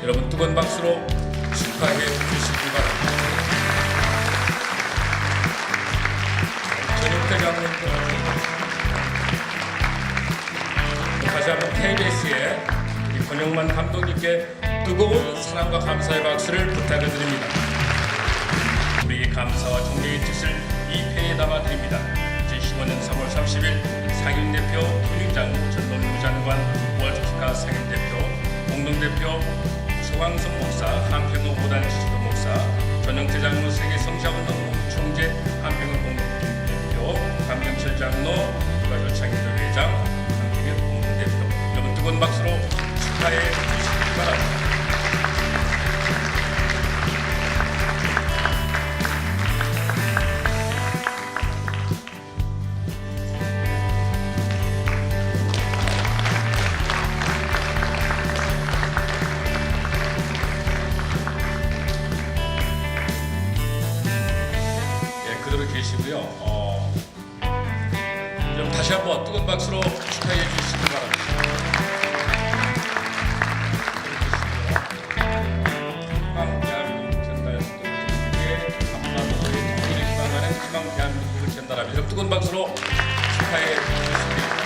여러분 뜨거운 박수로 축하해 주시기 바랍니다. 전용태 장로님 다시 한번 KBS의 권영만 감독님께 뜨거운 사랑과 감사의 박수를 부탁을 드립니다. 우리의 감사와 존경의 뜻을 이 편에 담아드립니다. 2015년 3월 30일 상임대표 김익장로 전동부 장관 월드키카 상임대표 공동대표 소강성 목사 한평로 5단 지지도 목사 전영태 장로 세계성사운동 총재 한평로 공동대표 강병철 장로 유가족 창의도 회장 한평로 공동대표 여러분 뜨거운 박수로 축하해 주시기 바랍니다. 그대로 계시고요. 좀 다시 한번 뜨거운 박수로 축하해 주시기 바랍니다. 희망 대한민국 전달에 한반도의 통일을 희망하는 희망 대한민국을 전달합니다. 뜨거운 박수로 축하해 주시기 바랍니다.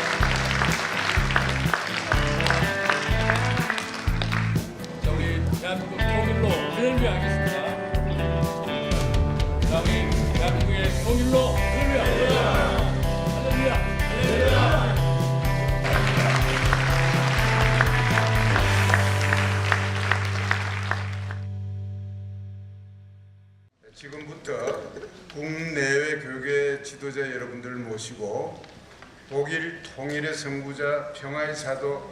자, 우리 대한민국 통일로 하늘 위하겠습니다. 자, 우리 대한민국의 통일로 할렐루야 할렐루야 할렐루야. 지금부터 국내외 교계 지도자 여러분들을 모시고 독일 통일의 선구자 평화의 사도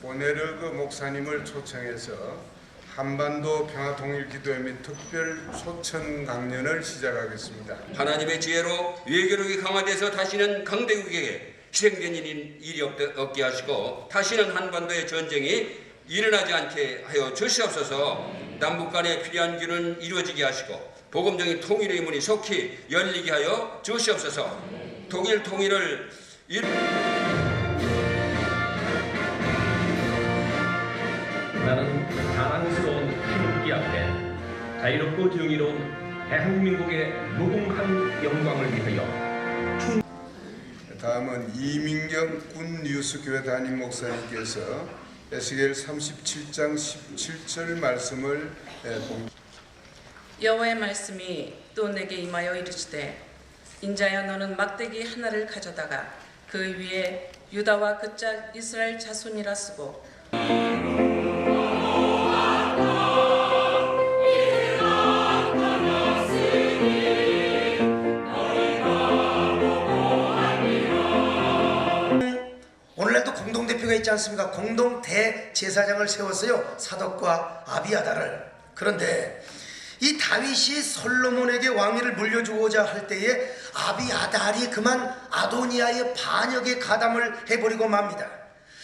보네르그 목사님을 초청해서 한반도 평화통일기도회 및 특별 소천 강연을 시작하겠습니다. 하나님의 지혜로 외교력이 강화돼서 다시는 강대국에게 희생된 일이 없게 하시고 다시는 한반도의 전쟁이 일어나지 않게 하여 주시옵소서. 남북 간의 필요한 균은 이루어지게 하시고 복음적인 통일의 문이 속히 열리게 하여 주시옵소서. 독일 통일을 나는 자랑스러운 태극기 앞에 자유롭고 정의로운 대한민국의 무궁한 영광을 위하여. 다음은 이민경 군뉴스교회 담임 목사님께서 에스겔 37장 17절 말씀을 여호와의 말씀이 또 내게 임하여 이르시되 인자야 너는 막대기 하나를 가져다가 그 위에 유다와 그 짝 이스라엘 자손이라 쓰고 오늘날도 공동대표가 있지 않습니까? 공동대제사장을 세웠어요. 사독과 아비아다를. 그런데 이 다윗이 솔로몬에게 왕위를 물려주고자 할 때에 아비아달이 그만 아도니아의 반역에 가담을 해버리고 맙니다.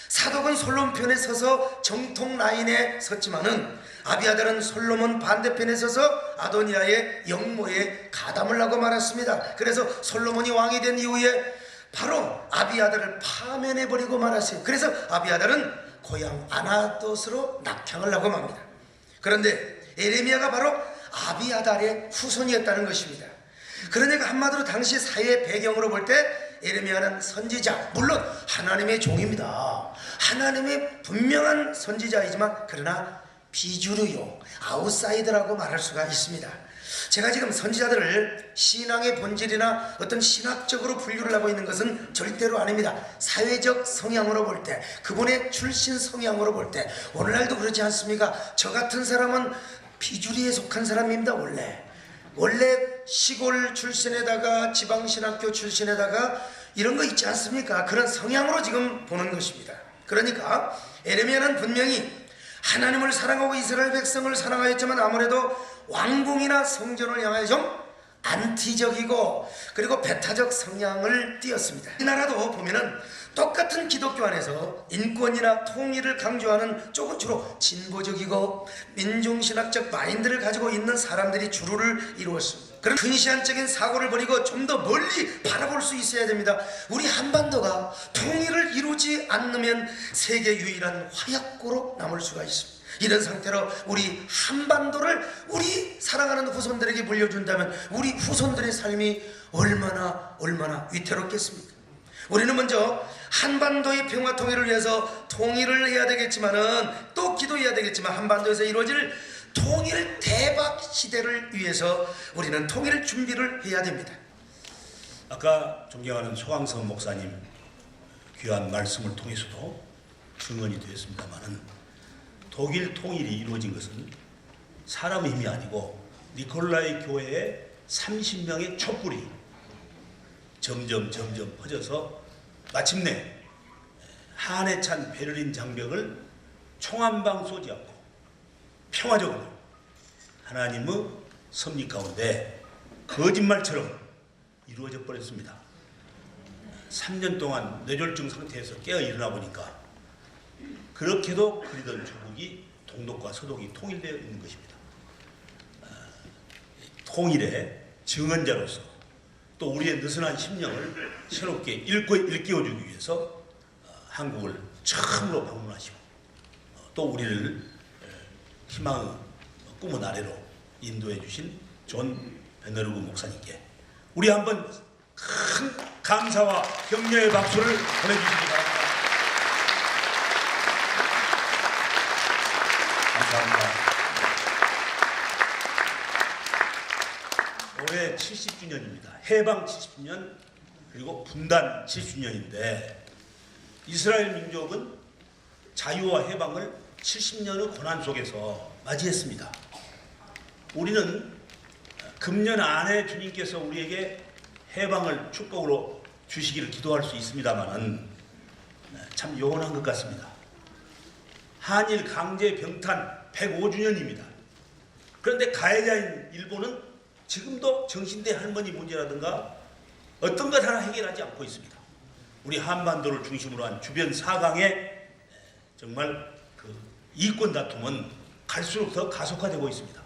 사독은 솔로몬 편에 서서 정통 라인에 섰지만은 아비아달은 솔로몬 반대편에 서서 아도니아의 영모에 가담을 하고 말았습니다. 그래서 솔로몬이 왕이 된 이후에 바로 아비아달을 파면해버리고 말았어요. 그래서 아비아달은 고향 아나돗으로 낙향을 하고 맙니다. 그런데 에레미야가 바로 아비아달의 후손이었다는 것입니다. 그러니까 한마디로 당시 사회 배경으로 볼 때 에레미야는 선지자, 물론 하나님의 종입니다. 하나님의 분명한 선지자이지만 그러나 비주류요, 아웃사이더라고 말할 수가 있습니다. 제가 지금 선지자들을 신앙의 본질이나 어떤 신학적으로 분류를 하고 있는 것은 절대로 아닙니다. 사회적 성향으로 볼 때, 그분의 출신 성향으로 볼 때 오늘날도 그렇지 않습니까? 저 같은 사람은 비주류에 속한 사람입니다. 원래 시골 출신에다가 지방신학교 출신에다가 이런 거 있지 않습니까? 그런 성향으로 지금 보는 것입니다. 그러니까 에레미야는 분명히 하나님을 사랑하고 이스라엘 백성을 사랑하였지만 아무래도 왕궁이나 성전을 향하여 좀 안티적이고 그리고 배타적 성향을 띄었습니다. 이 나라도 보면은 똑같은 기독교 안에서 인권이나 통일을 강조하는 쪽은 주로 진보적이고 민중신학적 마인드를 가지고 있는 사람들이 주류를 이루었습니다. 그런 근시안적인 사고를 버리고 좀 더 멀리 바라볼 수 있어야 됩니다. 우리 한반도가 통일을 이루지 않으면 세계 유일한 화약고로 남을 수가 있습니다. 이런 상태로 우리 한반도를 우리 사랑하는 후손들에게 물려준다면 우리 후손들의 삶이 얼마나 위태롭겠습니까? 우리는 먼저 한반도의 평화 통일을 위해서 통일을 해야 되겠지만은 또 기도해야 되겠지만 한반도에서 이루어질 통일 대박 시대를 위해서 우리는 통일 준비를 해야 됩니다. 아까 존경하는 소강성 목사님 귀한 말씀을 통해서도 증언이 되었습니다만은 독일 통일이 이루어진 것은 사람의 힘이 아니고 니콜라이 교회의 30명의 촛불이 점점 퍼져서 마침내 한해 찬 베를린 장벽을 총 한 방 쏘지 않고 평화적으로 하나님의 섭리 가운데 거짓말처럼 이루어져 버렸습니다. 3년 동안 뇌졸중 상태에서 깨어 일어나 보니까 그렇게도 그리던 조국이 동독과 서독이 통일되어 있는 것입니다. 통일의 증언자로서 또 우리의 느슨한 심령을 새롭게 일깨워주기 위해서 한국을 처음으로 방문하시고 또 우리를 희망의 꿈의 아래로 인도해 주신 존 베네르그 목사님께 우리 한번 큰 감사와 격려의 박수를 보내주시기 바랍니다. 감사합니다. 올해 70주년입니다. 해방 70주년 그리고 분단 70주년인데 이스라엘 민족은 자유와 해방을 70년의 고난 속에서 맞이했습니다. 우리는 금년 안에 주님께서 우리에게 해방을 축복으로 주시기를 기도할 수 있습니다만은 참 요원한 것 같습니다. 한일 강제 병탄 105주년입니다. 그런데 가해자인 일본은 지금도 정신대 할머니 문제라든가 어떤 것 하나 해결하지 않고 있습니다. 우리 한반도를 중심으로 한 주변 4강의 정말 그 이권 다툼은 갈수록 더 가속화되고 있습니다.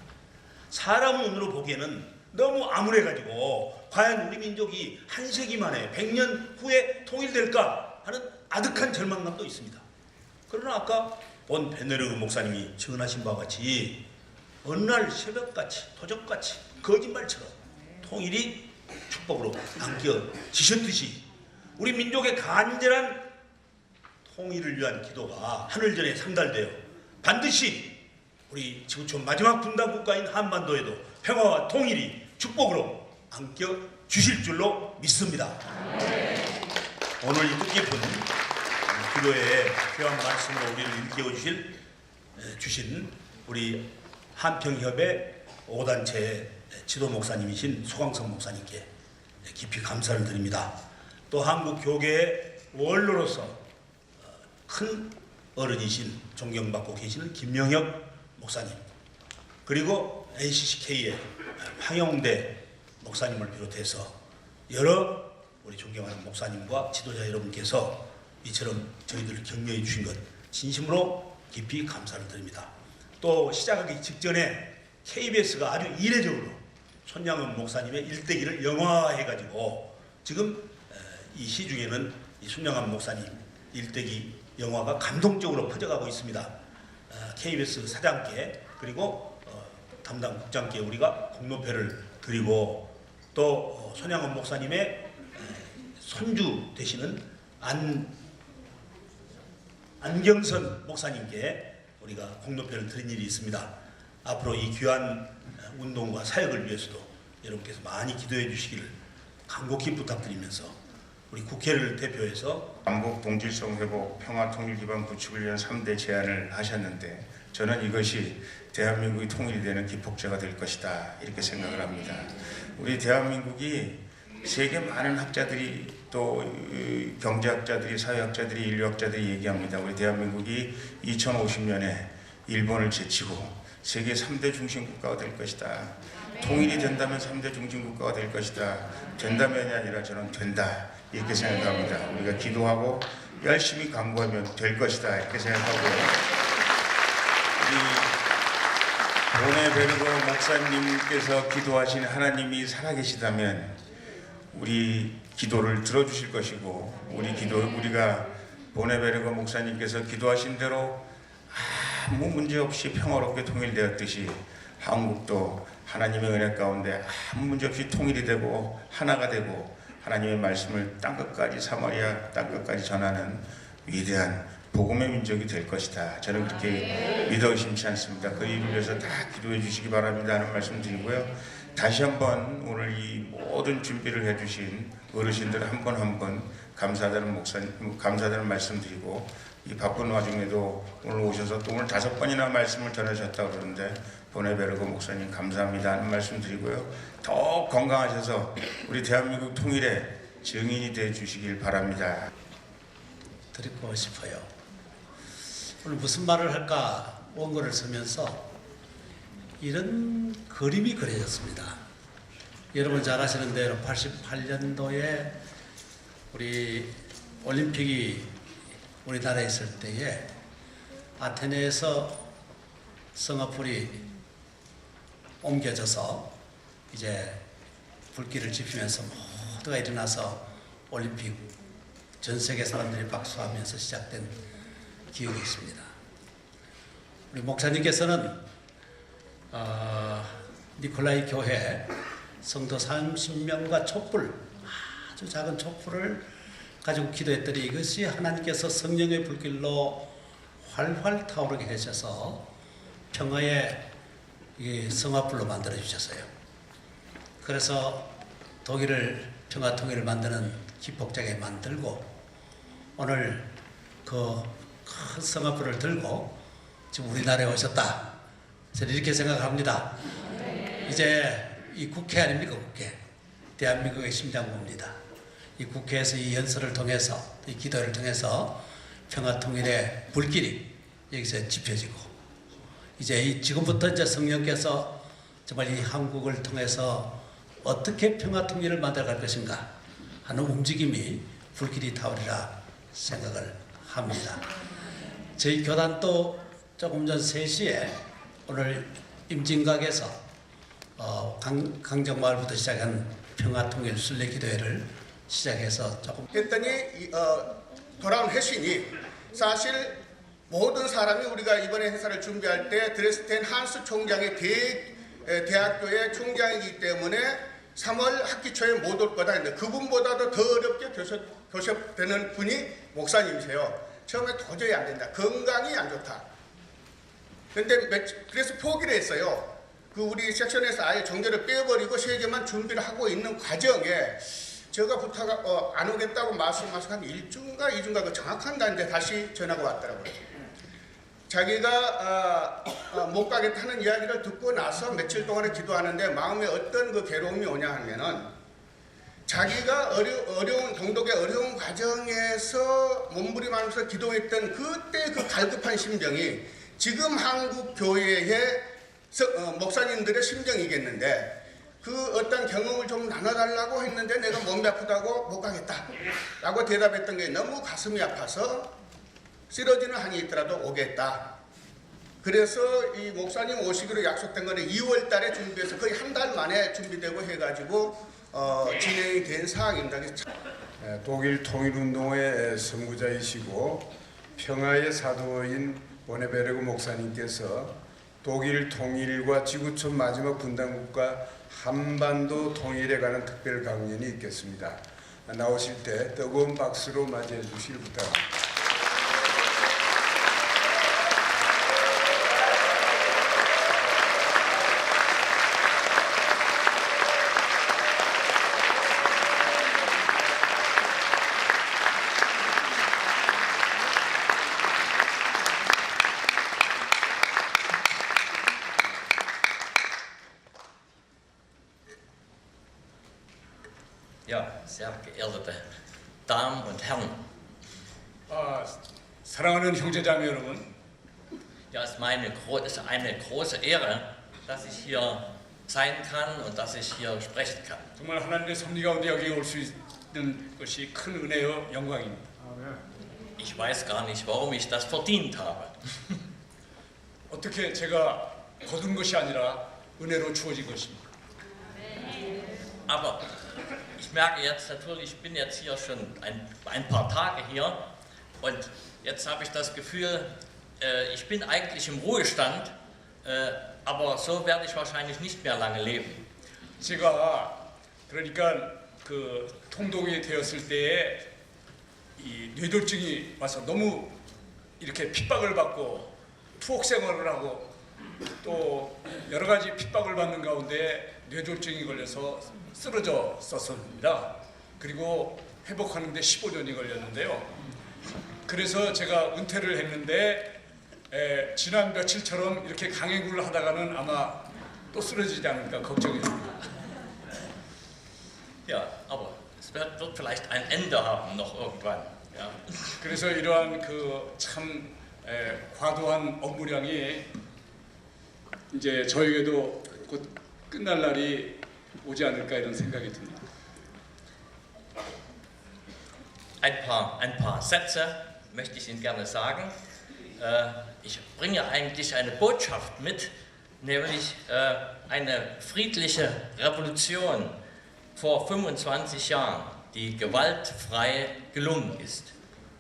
사람 눈으로 보기에는 너무 암울해가지고 과연 우리 민족이 한 세기 만에 100년 후에 통일될까 하는 아득한 절망감도 있습니다. 그러나 아까 본 베네르그 목사님이 증언하신 바와 같이 어느 날 새벽같이 도적같이 거짓말처럼 통일이 축복으로 안겨지셨듯이 우리 민족의 간절한 통일을 위한 기도가 하늘전에 상달되어 반드시 우리 지구촌 마지막 분단 국가인 한반도에도 평화와 통일이 축복으로 안겨주실 줄로 믿습니다. 오늘 이 뜻깊은 기도의 귀한 말씀으로 우리를 일깨워 주신 우리 한평협의 5단체의 지도 목사님이신 소강성 목사님께 깊이 감사를 드립니다. 또 한국 교계의 원로로서 큰 어른이신 존경받고 계시는 김명혁 목사님 그리고 NCCK의 황영대 목사님을 비롯해서 여러 우리 존경하는 목사님과 지도자 여러분께서 이처럼 저희들을 격려해 주신 것 진심으로 깊이 감사를 드립니다. 또 시작하기 직전에 KBS가 아주 이례적으로 손양은 목사님의 일대기를 영화화해가지고 지금 이 시중에는 이 손양은 목사님 일대기 영화가 감동적으로 퍼져가고 있습니다. KBS 사장께 그리고 담당 국장께 우리가 공로패를 드리고 또 손양은 목사님의 손주 되시는 안경선 목사님께 우리가 공로패를 드린 일이 있습니다. 앞으로 이 귀한 운동과 사역을 위해서도 여러분께서 많이 기도해 주시기를 간곡히 부탁드리면서 우리 국회를 대표해서 남북 동질성 회복, 평화 통일 기반 구축을 위한 3대 제안을 하셨는데 저는 이것이 대한민국이 통일이 되는 기폭제가 될 것이다 이렇게 생각을 합니다. 우리 대한민국이 세계 많은 학자들이 또 경제학자들이 사회학자들이 인류학자들이 얘기합니다. 우리 대한민국이 2050년에 일본을 제치고 세계 3대 중심 국가가 될 것이다. 통일이 된다면 3대 중심 국가가 될 것이다. 된다면이 아니라 저는 된다 이렇게 생각합니다. 우리가 기도하고 열심히 강구하면 될 것이다 이렇게 생각하고요. 우리 보네베르그 목사님께서 기도하신 하나님이 살아계시다면 우리 기도를 들어주실 것이고 우리가 보네베르그 목사님께서 기도하신 대로 아무 문제 없이 평화롭게 통일되었듯이 한국도 하나님의 은혜 가운데 아무 문제 없이 통일이 되고 하나가 되고 하나님의 말씀을 땅끝까지 사마리아 땅끝까지 전하는 위대한 복음의 민족이 될 것이다. 저는 그렇게 믿어 의심치 않습니다. 그 일을 위해서 다 기도해 주시기 바랍니다 하는 말씀 드리고요. 다시 한번 오늘 이 모든 준비를 해주신 어르신들 한 분 한 분 감사하다는 감사하다는 말씀 드리고, 이 바쁜 와중에도 오늘 오셔서 또 오늘 5번이나 말씀을 전하셨다고 그러는데 보네베르그 목사님 감사합니다 하는 말씀 드리고요. 더욱 건강하셔서 우리 대한민국 통일의 증인이 되어 주시길 바랍니다. 드리고 싶어요. 오늘 무슨 말을 할까 원고를 쓰면서 이런 그림이 그려졌습니다. 여러분 잘 아시는 대로 88년도에 우리 올림픽이 우리나라에 있을 때에 아테네에서 성화풀이 옮겨져서 이제 불길을 지피면서 모두가 일어나서 올림픽 전 세계 사람들이 박수하면서 시작된 기억이 있습니다. 우리 목사님께서는 니콜라이 교회 성도 30명과 촛불, 아주 작은 촛불을 가지고 기도했더니 이것이 하나님께서 성령의 불길로 활활 타오르게 하셔서 평화의 성화불로 만들어 주셨어요. 그래서 독일을 평화 통일을 만드는 기폭제에 만들고 오늘 그 큰 성화불을 들고 지금 우리나라에 오셨다. 저는 이렇게 생각합니다. 이제 이 국회 아닙니까? 국회. 대한민국의 심장부입니다. 이 국회에서 이 연설을 통해서 이 기도를 통해서 평화 통일의 불길이 여기서 지펴지고 이제 지금부터 이제 성령께서 정말 이 한국을 통해서 어떻게 평화 통일을 만들어갈 것인가 하는 움직임이 불길이 타오르라 생각을 합니다. 저희 교단도 조금 전 3시에 오늘 임진각에서 강정마을부터 시작한 평화통일 순례기도회를 시작해서 조금 했더니 돌아온 회신이 사실 모든 사람이 우리가 이번에 행사를 준비할 때 드레스덴 한스 총장의 대학교의 총장이기 때문에 3월 학기 초에 못 올 거다 했는데 그분보다도 더 어렵게 교섭되는 분이 목사님이세요. 처음에 도저히 안 된다. 건강이 안 좋다. 그래서 포기를 했어요. 그 우리 섹션에서 아예 종교를 빼버리고 세계만 준비를 하고 있는 과정에 제가 안 오겠다고 말씀하셔서 한 1주인가 2주인가 그 정확한 날인데 다시 전화가 왔더라고요. 자기가 못 가겠다는 이야기를 듣고 나서 며칠 동안에 기도하는데 마음에 어떤 그 괴로움이 오냐 하면은 자기가 어려운 동독의 어려운 과정에서 몸부림하면서 기도했던 그때 그 갈급한 심정이 지금 한국 교회의 목사님들의 심정이겠는데 그 어떤 경험을 좀 나눠달라고 했는데 내가 몸이 아프다고 못 가겠다 라고 대답했던 게 너무 가슴이 아파서 쓰러지는 한이 있더라도 오겠다. 그래서 이 목사님 오시기로 약속된 거는 2월 달에 준비해서 거의 한 달 만에 준비되고 해가지고 진행이 된 사항입니다. 독일 통일운동의 선구자이시고 평화의 사도인 보네베르그 목사님께서 독일 통일과 지구촌 마지막 분단국가 한반도 통일에 관한 특별 강연이 있겠습니다. 나오실 때 뜨거운 박수로 맞이해 주시길 부탁합니다. Ja, sehr geehrte Damen und Herren. 사랑하는 형제자매 여러분, Ja, es ist eine große Ehre, dass ich hier sein kann und dass ich hier sprechen kann. 정말 하나님의 섭리 가운데 여기 올 수 있는 것이 큰 은혜요 영광입니다. Ich weiß gar nicht, warum ich das verdient habe. 어떻게 제가 거둔 것이 아니라 은혜로 주어진 것입니다. Aber ich merke jetzt natürlich, ich bin jetzt hier schon ein paar Tage hier und jetzt habe ich das Gefühl, ich bin eigentlich im Ruhestand, aber so werde ich wahrscheinlich nicht mehr lange leben. 제가 그러니까 그 통독이 되었을 때에 이 뇌졸중이 와서 너무 이렇게 핍박을 받고 투옥 생활을 하고 또 여러 가지 핍박을 받는 가운데 뇌졸중이 걸려서 쓰러졌었습니다. 그리고 회복하는데 15년이 걸렸는데요. 그래서 제가 은퇴를 했는데 지난 며칠처럼 이렇게 강행군을 하다가는 아마 또 쓰러지지 않을까 걱정이 됩니다. Ja, aber es wird vielleicht ein Ende haben noch irgendwann. Ja. 그래서 이러한 그 참 과도한 업무량이 이제 저에게도 곧 끝날 날이 오지 않을까 이런 생각이 듭니다. Ein paar Sätze möchte ich Ihnen gerne sagen. Ich bringe eigentlich eine Botschaft mit, nämlich eine friedliche Revolution vor 25 Jahren, die gewaltfrei gelungen ist.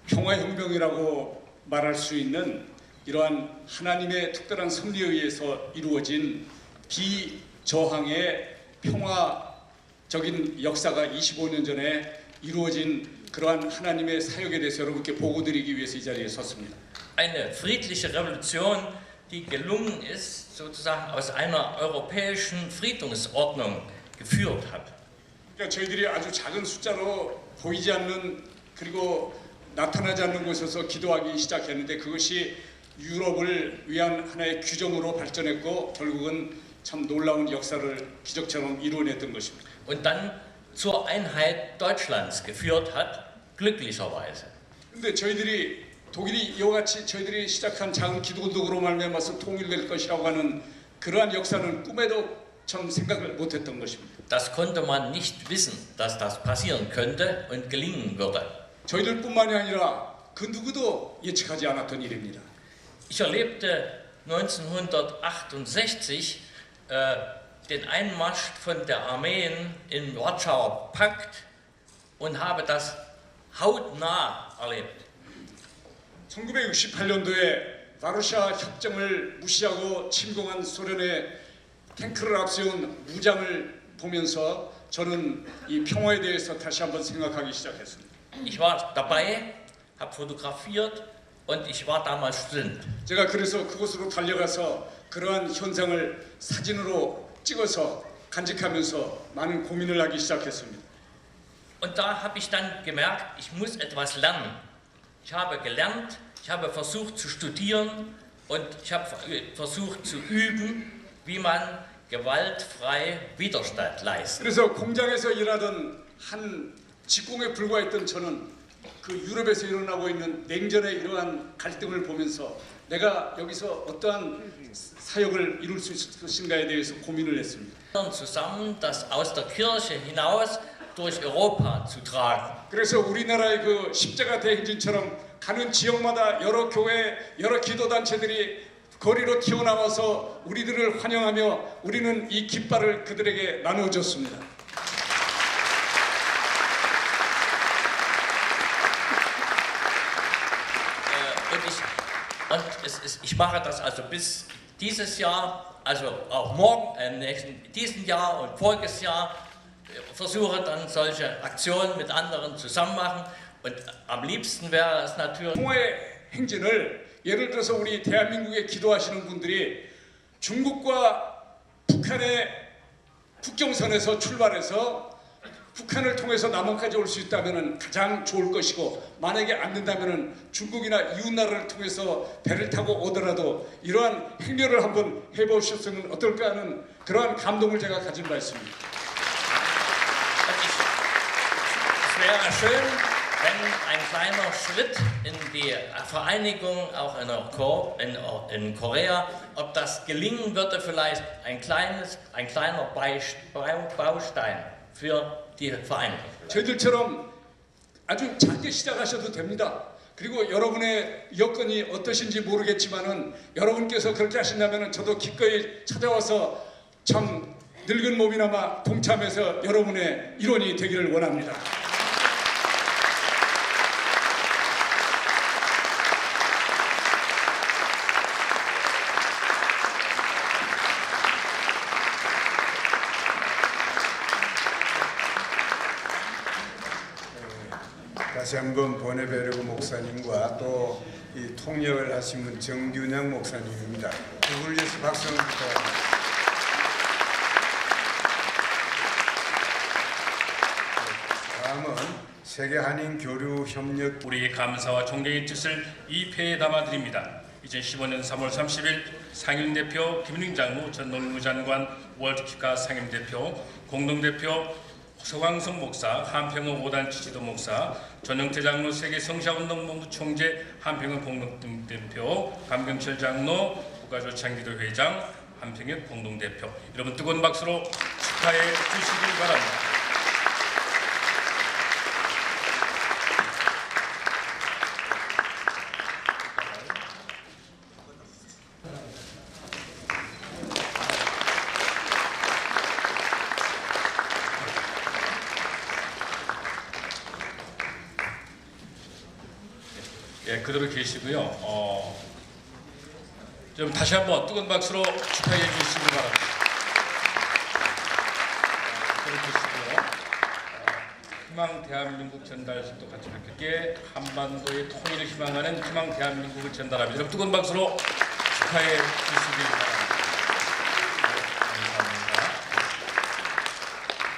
평화혁명이라고 말할 수 있는 이러한 하나님의 특별한 섭리에 의해서 이루어진 비저항의 평화적인 역사가 25년 전에 이루어진 그러한 하나님의 사역에 대해서 여러분께 보고드리기 위해서 이 자리에 섰습니다. Eine friedliche Revolution, die gelungen ist, sozusagen aus einer europäischen Friedensordnung geführt hat. 그러니까 저희들이 아주 작은 숫자로 보이지 않는 그리고 나타나지 않는 곳에서 기도하기 시작했는데 그것이 유럽을 위한 하나의 규정으로 발전했고 결국은 참 놀라운 역사를 기적처럼 이루어냈던 것입니다. Und dann zur Einheit Deutschlands geführt hat, glücklicherweise. 근데 저희들이 독일이 이와 같이 저희들이 시작한 작은 기도운동으로 말미암아서 통일될 것이라고 하는 그러한 역사는 꿈에도 참 생각을 못했던 것입니다. Das konnte man nicht wissen, dass das passieren könnte und gelingen würde. 저희들뿐만이 아니라 그 누구도 예측하지 않았던 일입니다. Ich erlebte 1968 den Einmarsch von der Armeen im Warschauer Pakt und habe das hautnah erlebt. 1968년도에 바르샤 협정을 무시하고 침공한 소련의 탱크를 앞세운 무장을 보면서 저는 이 평화에 대해서 다시 한번 생각하기 시작했습니다. Ich war dabei, habe fotografiert und ich war damals Student. 제가 그래서 그곳으로 달려가서 그러한 현상을 사진으로 찍어서 간직하면서 많은 고민을 하기 시작했습니다. Und da habe ich dann gemerkt, ich muss etwas lernen. Ich habe gelernt, ich habe versucht zu studieren und ich habe versucht zu üben, wie man gewaltfrei Widerstand leistet. 그래서 공장에서 일하던 한 직공에 불과했던 저는 그 유럽에서 일어나고 있는 냉전의 이러한 갈등을 보면서 내가 여기서 어떠한 사역을 이룰 수 있을 것인가에 대해서 고민을 했습니다. Zusammen das aus der Kirche hinaus durch Europa zu tragen. 그래서 우리나라의 그 십자가 대행진처럼 가는 지역마다 여러 교회, 여러 기도 단체들이 거리로 튀어나와서 우리들을 환영하며 우리는 이 깃발을 그들에게 나누어줬습니다. Ich mache das also bis dieses Jahr, also auch morgen, diesen Jahr und voriges Jahr, versuche dann solche Aktionen mit anderen zusammen machen und am liebsten wäre es natürlich. 평화의 행진을 예를 들어서 우리 대한민국에 기도하시는 분들이 중국과 북한의 국경선에서 출발해서 북한을 통해서 남한까지 올 수 있다면 가장 좋을 것이고 만약에 안 된다면 중국이나 이웃나라를 통해서 배를 타고 오더라도 이러한 행렬을 한번 해보셨으면 어떨까 하는 그러한 감동을 제가 가진 바 있습니다. Es wäre schön, wenn ein kleiner Schritt in die Vereinigung auch in Korea, ob das gelingen würde, vielleicht ein kleiner Baustein für die Vereinigung. 저희들처럼 아주 작게 시작하셔도 됩니다. 그리고 여러분의 여건이 어떠신지 모르겠지만은 여러분께서 그렇게 하신다면은 저도 기꺼이 찾아와서 참 늙은 몸이나마 동참해서 여러분의 일원이 되기를 원합니다. 다시 한번 보네베르그 목사님과 또 이 통역을 하신 분 정균영 목사님입니다. 두 분을 위해서 박수 한번 부탁드립니다. 다음은 세계 한인 교류 협력 우리의 감사와 존경의 뜻을 이 패에 담아드립니다. 2015년 3월 30일 상임대표 김일ling 장로, 전 농림부 장관, 월드키카 상임대표, 공동대표 서광석 목사, 한평은 5단치 지도 목사, 전영태 장로, 세계 성샤운동본부 총재, 한평은 공동대표, 감경철 장로, 국가조창기도 회장, 한평은 공동대표. 여러분 뜨거운 박수로 축하해 주시길 바랍니다. 예, 그대로 계시고요. 좀 다시 한번 뜨거운 박수로 축하해 주시기 바랍니다. 그대로 계시고요. 희망 대한민국 전달식도 같이 함께 한반도의 통일을 희망하는 희망 대한민국을 전달합니다. 여러분 뜨거운 박수로 축하해 주시기 바랍니다.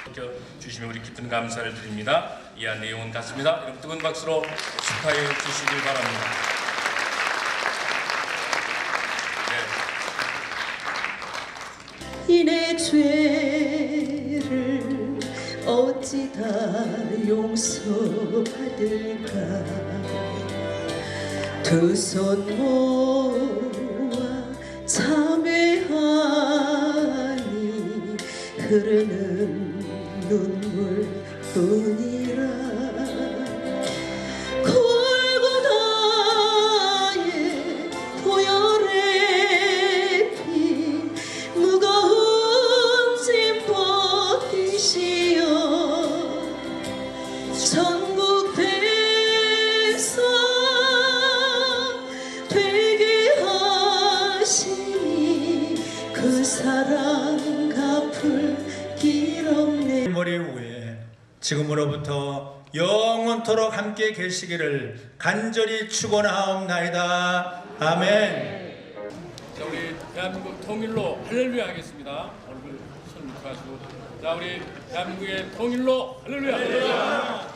감사합니다. 주시면 우리 깊은 감사를 드립니다. 이한 내용은 같습니다. 여러분 뜨거운 박수로 축하해 주시길 바랍니다. 네. 이내 죄를 어찌 다 용서받을까. 두 손 모아 참회하니 흐르는 눈물뿐이라. 골고다의 보혈의 피 무거운 짐 벗기시어 전국 백성 되게 하시니 그 사랑 갚을 길 없네. 머리 위에 지금으로부터 영원토록 함께 계시기를 간절히 축원하옵나이다. 아멘. 자, 우리 대한민국 통일로 할렐루야 하겠습니다. 얼굴 손 밑에 하시고, 자, 우리 대한민국의 통일로 할렐루야.